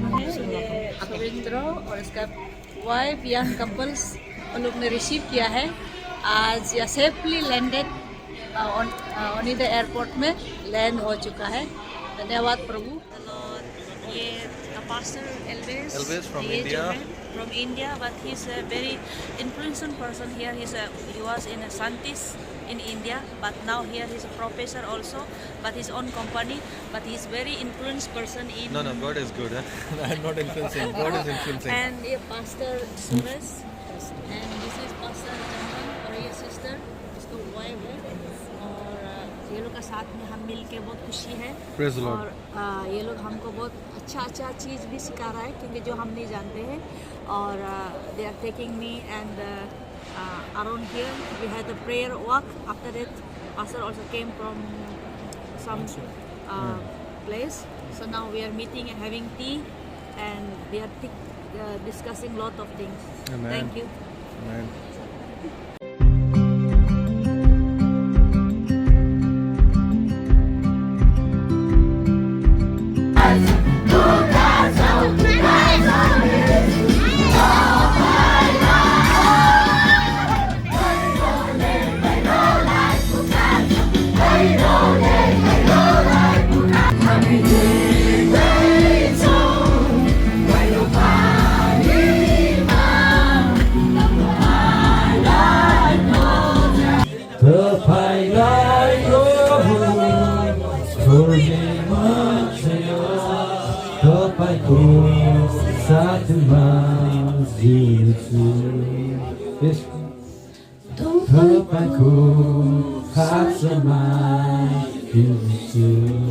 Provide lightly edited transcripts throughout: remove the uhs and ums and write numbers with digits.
है ये सुरेंद्र और इसका वाइफ यंग कपल्स उन लोग ने रिसीव किया है। आज यह सेफली लैंडेड ओनी द एयरपोर्ट में लैंड हो चुका है। धन्यवाद प्रभु। ये pastor Alves from India, but he's a very influential person here. He was in Santis in India, but now here he's a professor also, but his own company. But he's very influenced person in. No, God is good. I'm not influencing. God is influencing. And ये Pastor Suresh, and this is Pastor Chandan और ये sister, इसको wife है, और ये लोग का साथ में हम मिल के बहुत खुशी है। Praise the Lord. और ये लोग हमको बहुत अच्छा चीज़ भी सिखा रहा है, क्योंकि जो हम नहीं जानते हैं। और they are taking me and around here we had a prayer walk. After that, Pastor also came from some place. So now we are meeting and having tea, and we are discussing lot of things. Amen. Thank you. Amen.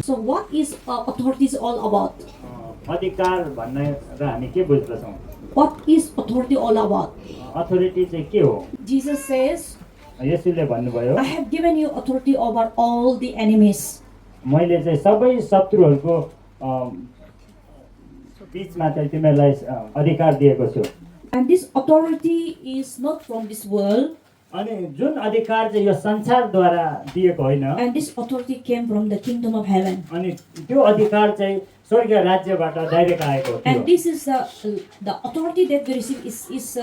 So what is authority is all about? अधिकार भन्ने र हामी के बुझ्दछौँ? What is authority all about? Authority चाहिँ के हो? Jesus says, येशूले भन्नुभयो, I have given you authority over all the enemies. मैले चाहिँ सबै शत्रुहरूको बीचमा चाहिँ तिमीहरूलाई अधिकार दिएको छु। And this authority is not from this world. अनि जुन अधिकार चाहिँ यो संसारद्वारा दिएको होइन, And this authority came from the kingdom of heaven. अनि त्यो अधिकार चाहिँ स्वर्गीय राज्यबाट डाइरेक्ट आएको थियो। And this is the authority that we receive is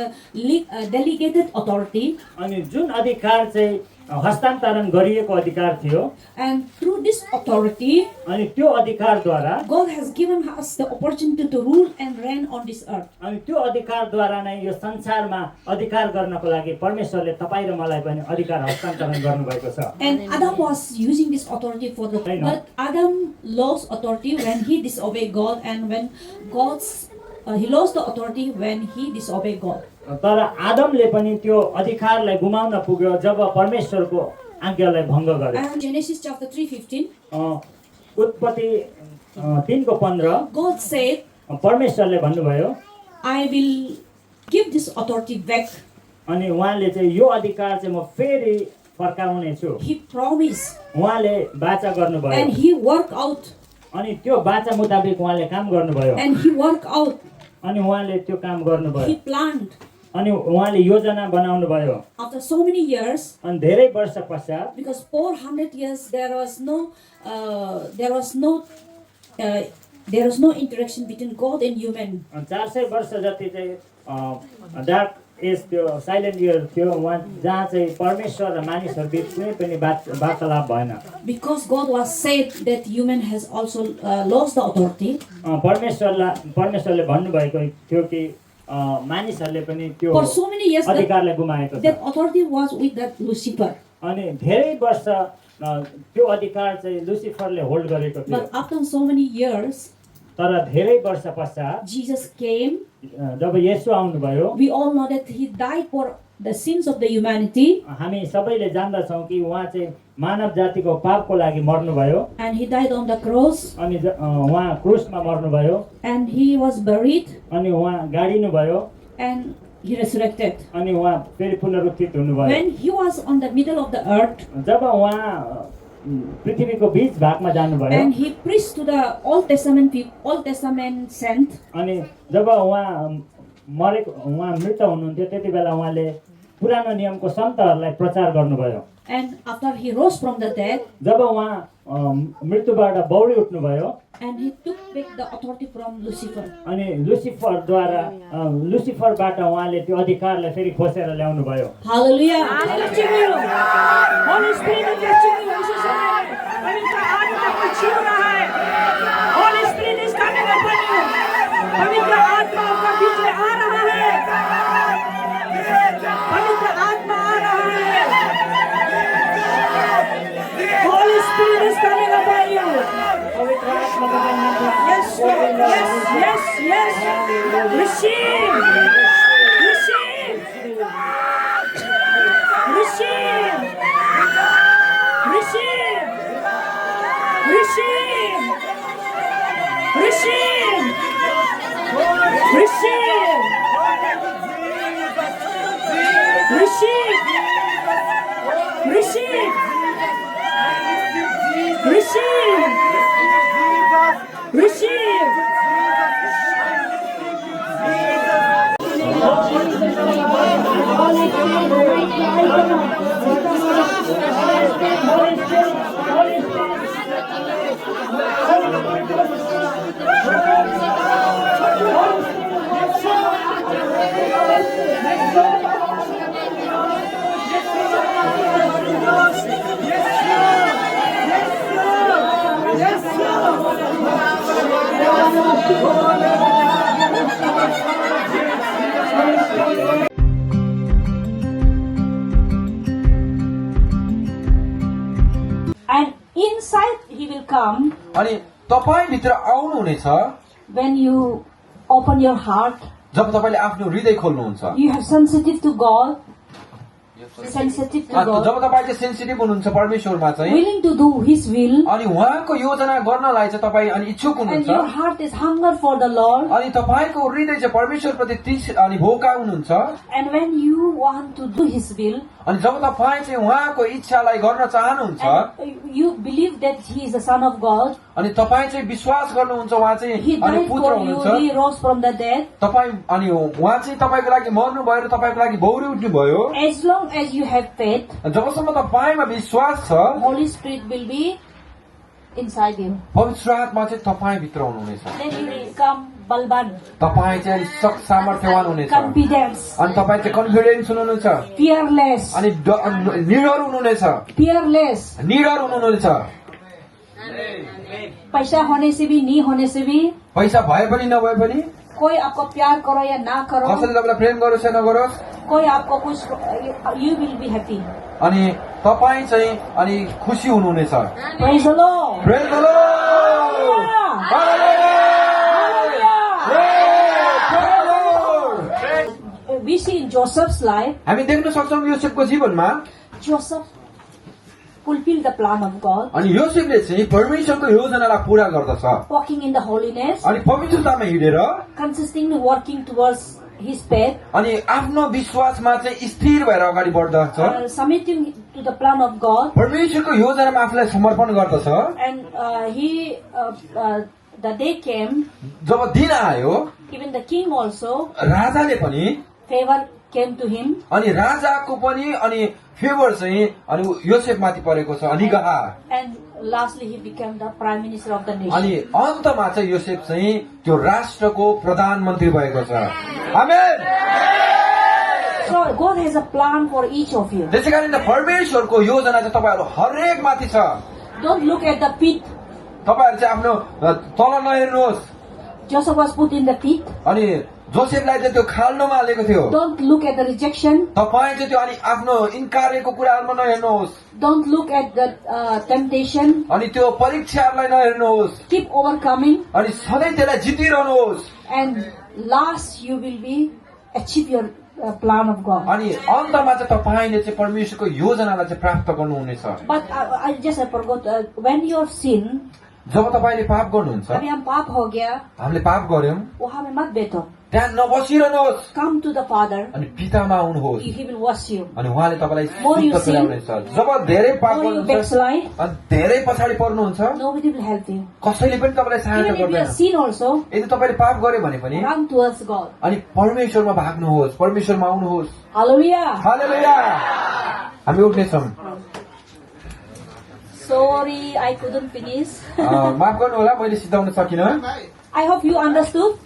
delegated authority. अनि जुन अधिकार चाहिँ हस्तान्तरण गरिएको अधिकार थियो, And through this authority, अनि त्यो अधिकारद्वारा God has given us the opportunity to rule and reign on this earth. अनि त्यो अधिकारद्वारा नै यो संसारमा अधिकार गर्नको लागि परमेश्वरले तपाईँ र मलाई पनि अधिकार हस्तान्तरण गर्नुभएको छ। And Adam was using this authority for the but Adam lost authority when he disobeyed God, and when he lost the authority when he disobeyed God. तर आदमले पनि त्यो अधिकारलाई गुमाउन पुग्यो जब परमेश्वरको आज्ञालाई भङ्ग गर्यो। And Genesis chapter 3:15, उत्पत्ति 3:15 God said, परमेश्वरले भन्नुभयो, I will give this authority back. अनि उहाँले चाहिँ यो अधिकार चाहिँ म फेरि फर्काउने छु। He promised, उहाँले वाचा गर्नुभयो, and he worked out, अनि त्यो वाचा मुताबिक उहाँले काम गर्नुभयो, and he worked out. अनि उहाँले त्यो काम He गर्नुभयो, planned. अनि उहाँले योजना बनाउनु भयो। After so many years, अनि धेरै वर्ष पश्चात, because 400 years there was no interaction between God and human. 400 वर्ष जति चाहिँ डार्क एज त्यो साइलेन्ट इयर थियो, उहाँ जहाँ चाहिँ परमेश्वर र मानिसहरू बिच कुनै पनि वार्तालाप भएन। Because God was said that human has also lost the authority. परमेश्वरले भन्नुभएको थियो कि मानिसहरूले पनि त्यो For so many years, अधिकारलाई गुमाएको that छ। authority was with that Lucifer. अनि धेरै वर्ष त्यो अधिकार चाहिँ लुसिफरले होल्ड गरेको थियो। But after so many years, तर धेरै वर्ष पश्चात Jesus came. जब येशू आउनुभयो, We all know that he died for the sins of the humanity, हामी सबैले जान्दछौँ कि उहाँ चाहिँ मानव जातिको पापको लागि मर्नुभयो, and he died on the cross, अनि उहाँ क्रुसमा मर्नुभयो, and he was buried, अनि उहाँ गाडिनुभयो, and he resurrected. अनि उहाँ फेरि पुनरुत्थित हुनुभयो। When he was on the middle of the earth, जब उहाँ पृथ्वीको बीच भागमा जानुभयो, and he preached to the Old Testament people, Old Testament saint, अनि जब उहाँ मृत हुनुहुन्थ्यो त्यति बेला उहाँले पुरानो नियमको सन्तहरूलाई प्रचार गर्नुभयो। And after he rose from the dead, जब उहाँ मृत्युबाट body उठ्नुभयो and he took back the authority from Lucifer. अनि लुसिफरबाट उहाँले त्यो अधिकारलाई फेरि खोसेर ल्याउनु भयो। Hallelujah. Lift your hands. Holy Spirit is touching you. इसी समय पवित्र आत्मा को छू रहा है। Holy Spirit is coming upon you. पवित्र आत्मा आपका बीच में आ रहा है। पवित्र आत्मा आ रहा है। Holy Spirit is coming upon you. पवित्र आत्मा का Yes, Lord. Yes, yes, yes. Receive. Receive. Receive. Receive. Receive. Receive. Receive. Receive. Receive. Receive. Receive. And inside he will come अनि तपाईँ भित्र आउनुहुनेछ when you open your heart. जब तपाईँले आफ्नो हृदय खोल्नुहुन्छ। You have sensitive to God. Sensitive to जब God. तपाईँ चाहिँ सेन्सिटिभ हुनुहुन्छ परमेश्वरमा चाहिँ Willing to do His will. अनि उहाँको योजना गर्नलाई चाहिँ तपाईँ अनि इच्छुक And हुनुहुन्छ your heart is hunger for the Lord. अनि तपाईँको हृदय चाहिँ परमेश्वरप्रति तीक्ष्ण अनि भोका हुनुहुन्छ And when you want to do His will, अनि जब तपाईँ चाहिँ उहाँको इच्छालाई गर्न चाहनुहुन्छ and you believe that He is the Son of God, अनि तपाईँ चाहिँ विश्वास गर्नुहुन्छ उहाँ चाहिँ He अनि died पुत्र for you, हुनुहुन्छ He rose from the dead. तपाईँ अनि उहाँ चाहिँ तपाईँको लागि मर्नु भयो र तपाईँको लागि बौरी उठ्नु भयो। As long as you have faith, जबसम्म तपाईँमा विश्वास छ Holy Spirit will be inside you. पवित्र आत्मा चाहिँ तपाईँ भित्र हुनुहुनेछ। Then you will become Balban, तपाईँ चाहिँ अलिक सामर्थ्यवान हुनेछ confidence, अनि तपाईँ चाहिँ कन्फिडेन्स हुनुहुनेछ fearless, अनि निडर हुनुहुनेछ fearless. निडर हुनुहुनेछ। पैसा होने से भी नहीं होने से भी पैसा भए पनि नभए पनि कोई आपको प्यार करो या ना करो, कसैले तपाईँलाई प्रेम गरोस् या नगरोस् कोई आपको कुछ, you will be happy. अनि तपाईँ चाहिँ अनि खुसी हुनुहुनेछ। Praise the Lord. Praise the Lord! Hallelujah! We see in Joseph's life, हामी देख्न सक्छौँ योसेफको जीवनमा Joseph fulfilled the plan of God, अनि योसेफले चाहिँ परमेश्वरको योजनालाई पूरा गर्दछ walking in the holiness, अनि पवित्रतामा हिँडेर consistently working towards his faith, अनि आफ्नो विश्वासमा चाहिँ स्थिर भएर अगाडि बढ्दछ submitting to the plan of God, परमेश्वरको योजनामा आफूलाई समर्पण गर्दछ। and the day came, जब दिन आयो even the king also, राजाले पनि favor came to him, अनि राजाको पनि अनि फेभर चाहिँ अनि योसेफ माथि परेको छ निगाह। and lastly he became the prime minister of the अनि nation. अन्तमा चाहिँ योसेफ चाहिँ त्यो राष्ट्रको प्रधानमन्त्री भएको छ। आमेन। So God has a plan for each of you. त्यसै कारण परमेश्वरको योजना चाहिँ तपाईँहरू हरेक माथि छ। Don't look at the pit. तपाईँहरू चाहिँ आफ्नो तल नहेर्नुहोस्। Joseph was put in the pit. अनि जोसेफलाई चाहिँ त्यो खाल्नोमा हालेको थियो। Don't look at the rejection. तपाईँ चाहिँ त्यो अनि आफ्नो इन्कारेको कुराहरूमा नहेर्नुहोस्। Don't look at the temptation. अनि त्यो परीक्षाहरूलाई नहेर्नुहोस्। Keep overcoming, अनि सधैँ त्यसलाई जितिरहनुहोस्। and last you will be achieve your plan of God. अनि अन्तमा चाहिँ तपाईँले चाहिँ परमेश्वरको योजनालाई चाहिँ प्राप्त गर्नुहुनेछ। But I just forgot, when you sin, जब तपाईँले पाप गर्नुहुन्छ अभी हम पाप हो गया, हामीले पाप गर्यौं वहाँ में मत बैठो. त्यहाँ नबसिरहनुहोस् Come to the Father. अनि पितामा आउनुहोस् He will wash you. अनि उहाँले तपाईँलाई More you शुद्ध sin, तुल्याउनेछ। जब धेरै पाप Or you गर्नुहुन्छ backslide, अनि धेरै पछाडि पर्नुहुन्छ nobody will help you. कसैले पनि तपाईँलाई सहायता Even if you गर्दैन। have sin also, यदि तपाईँले पाप गरे भने पनि run towards God. अनि परमेश्वरमा भाग्नुहोस्, परमेश्वरमा आउनुहोस्। Hallelujah. हालेलुया। हामी उठ्नेछौँ। Sorry, I couldn't finish. माफ गर्नु होला मैले सिधाउन सकिनँ। I hope you understood.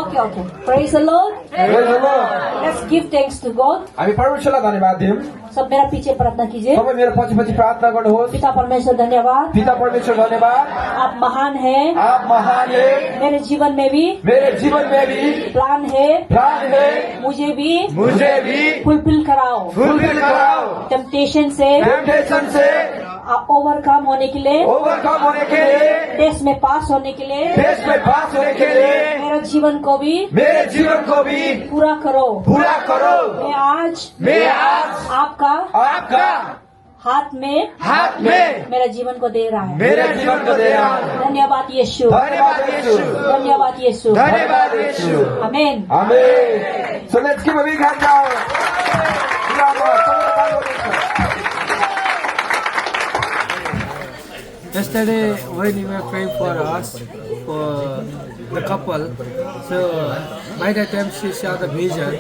Okay. Praise the Lord. Praise the Lord। Let's give thanks to God. हामी परमेश्वरलाई धन्यवाद दियौँ। सब मेरा पीछे प्रार्थना कीजिए। तपाईँ मेरो पछि पछि प्रार्थना गर्नुहोस्। पिता परमेश्वर धन्यवाद। पिता परमेश्वर धन्यवाद। आप महान हैं। आप महान है। मेरे जीवन में भी मेरे जीवन में भी प्लान है। प्लान है। मुझे भी फुलफिल कराओ। कराओ। टेम्पटेशन से टेम्पटेशन से ओवरकम होने के लिए, ओवरकम होने के लिए, टेस्ट में पास होने के लिए, देश में पास होने के लिए मेरे जीवन को भी पूरा करो। मैं आज आपका हाथ में मेरे जीवन को दे रहा है। धन्यवाद यीशु। धन्यवाद यीशु। आमीन। So let's give a big hand now. Yesterday, when you were praying for us, for the couple, so by that time she saw the vision,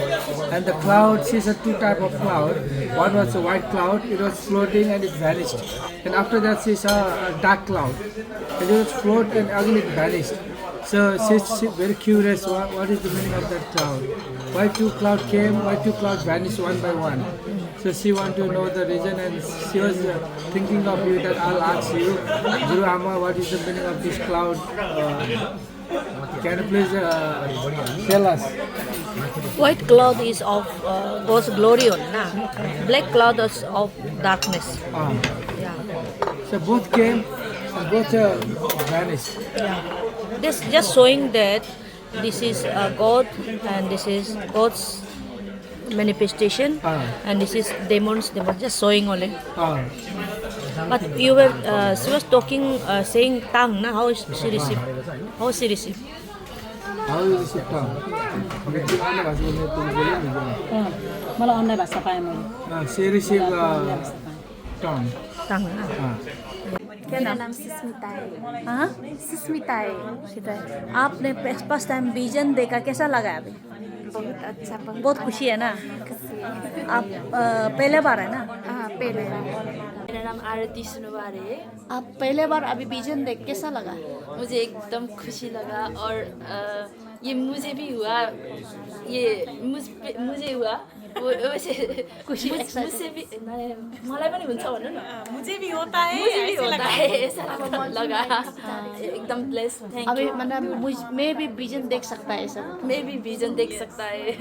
and the cloud, she saw two type of cloud. One was a white cloud, it was floating and it vanished. And after that she saw a dark cloud, and it was float and again it vanished. So she's very curious, what is the meaning of that cloud? Why two clouds came, why two clouds vanished one by one? So she want to know the reason, and she was thinking of you that I'll ask you, Guru Amma, what is the meaning of this cloud? Can you please tell us? White cloud is of God's glory on, black cloud is of darkness. Yeah. So both came and both vanished. Yeah. This just showing that this is God and this is God's manifestation, and this is demons. They were just showing only. But you were, she was talking, saying tongue. How is she received? How she received? How you receive tongue? मलाई अन्य भाषा पाएँ मैले। She received tongue. Tongue. मेरा नाम सुस्मिता है। हाँ? सुस्मिता है। आपने फर्स्ट टाइम विजन देखा, कैसा लगा अभी? बहुत अच्छा। बहुत खुशी है ना? खुशी है। आप पहले बार है ना? हाँ, पहले बार। मेरा नाम आरती सुनवार है। आप पहले बार अभी विजन देख कैसा लगा? मुझे एकदम खुशी लगा, और ये मुझे भी हुआ, ये मुझे हुआ वैसे खुशी मुझसे भी मलाई पनि हुन्छ भन्नु न। मुझे भी होता है, ऐसा लगा एकदम ब्लेस। थैंक अभी यू। मतलब मैं भी विजन देख सकता है सब। मैं भी विजन देख सकता है।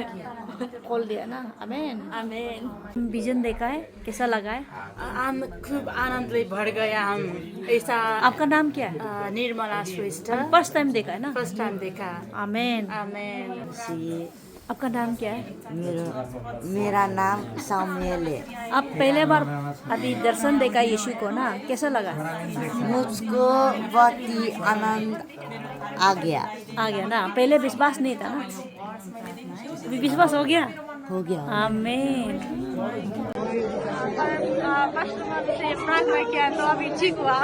खोल दिया ना? आमीन। आमीन। विजन देखा है, कैसा लगा है? हम खूब आनंद ले भर गया। हम ऐसा। आपका नाम क्या है? निर्मला श्रेष्ठ। फर्स्ट टाइम देखा है ना? फर्स्ट टाइम देखा। आमीन। आमीन। आपका नाम क्या है? मेरा नाम सामुएल है। आप पहले बार अभी दर्शन देखा यीशु को ना, कैसा लगा? मुझको बहुत ही आनंद आ गया ना? पहले विश्वास नहीं था ना, अभी विश्वास हो गया। आमीन। प्रार्थना किया तो अभी ठीक हुआ।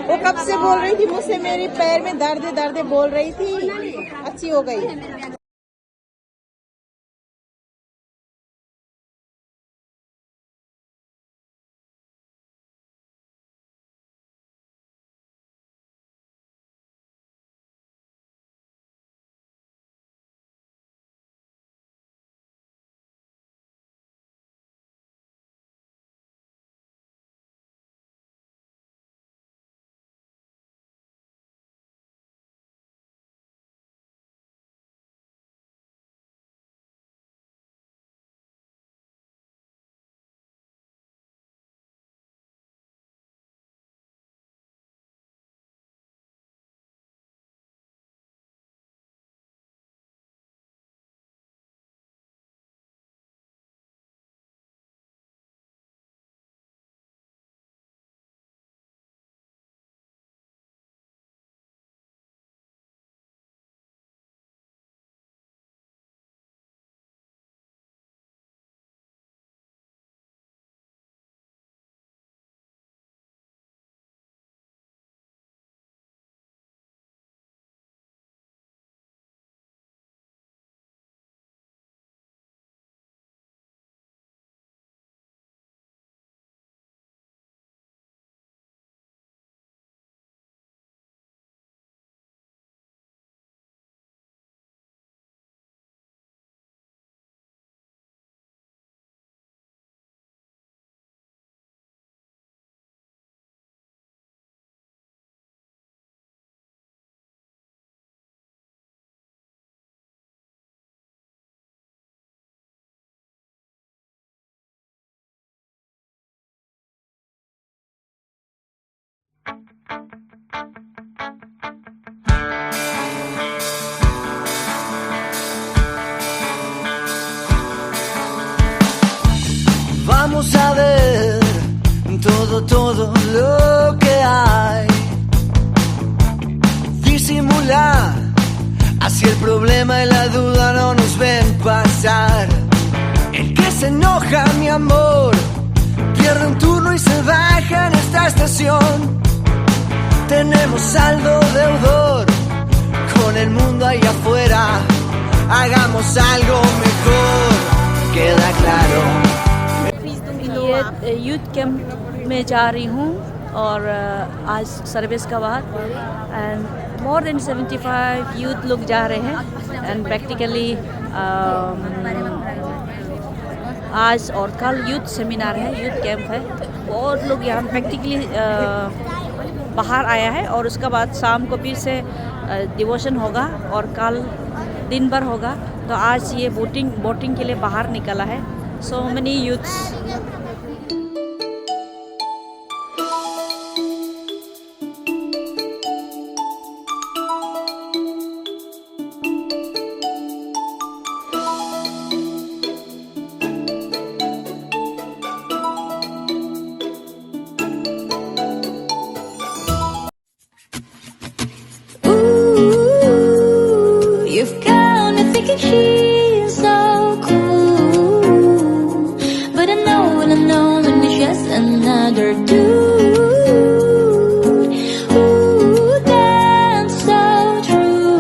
वो कब से बोल रही थी मुझसे, मेरे पैर में दर्द बोल रही थी, अच्छी हो गई। Vamos a ver todo lo que hay. Disimular, así el problema y la duda no nos ven pasar. El que se enoja, mi amor, pierde un turno y se baja en esta estación. Tenemos saldo deudor con el mundo ahí afuera. Hagamos algo mejor, queda claro. ये youth camp में जा रही हूँ और आज service का बाद and more than 75 youth लोग जा रहे हैं एंड प्रैक्टिकली आज और कल यूथ सेमिनार है, यूथ कैंप है। बहुत लोग यहाँ प्रैक्टिकली बाहर आया है और उसके बाद शाम को फिर से डिवोशन होगा और कल दिन भर होगा। तो आज ये बोटिंग के लिए बाहर निकला है। So many youths You've got me thinking she's so cool, but I know when it's just another dude. Ooh, that's so true.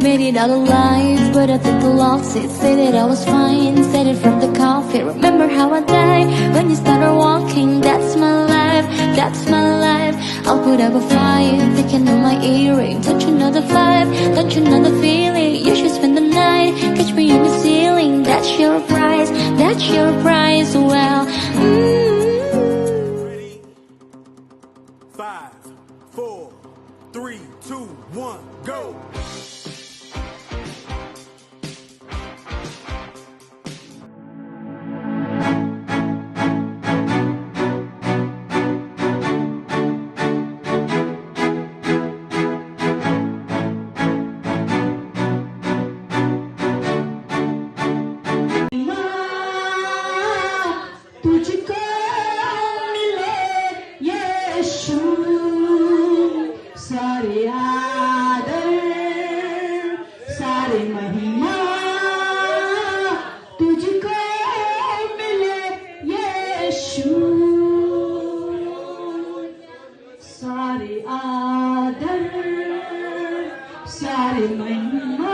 Made it out alive, but I think I lost it. Said that I was fine, said it from the coffee. Remember how I died when you started walking? That's my life, that's my life. I'll put up a fight, thinking on my earring. Don't you know the vibe? Don't you know the feeling? You should spend the night, catch me in the ceiling. That's your prize, that's your prize. Well, Ready? 5, 4, 3, 2, 1, go. तुझको मिले यीशु, सारे आदर सारे महिमा तुझको मिले यीशु, सारे आदर सारे महिमा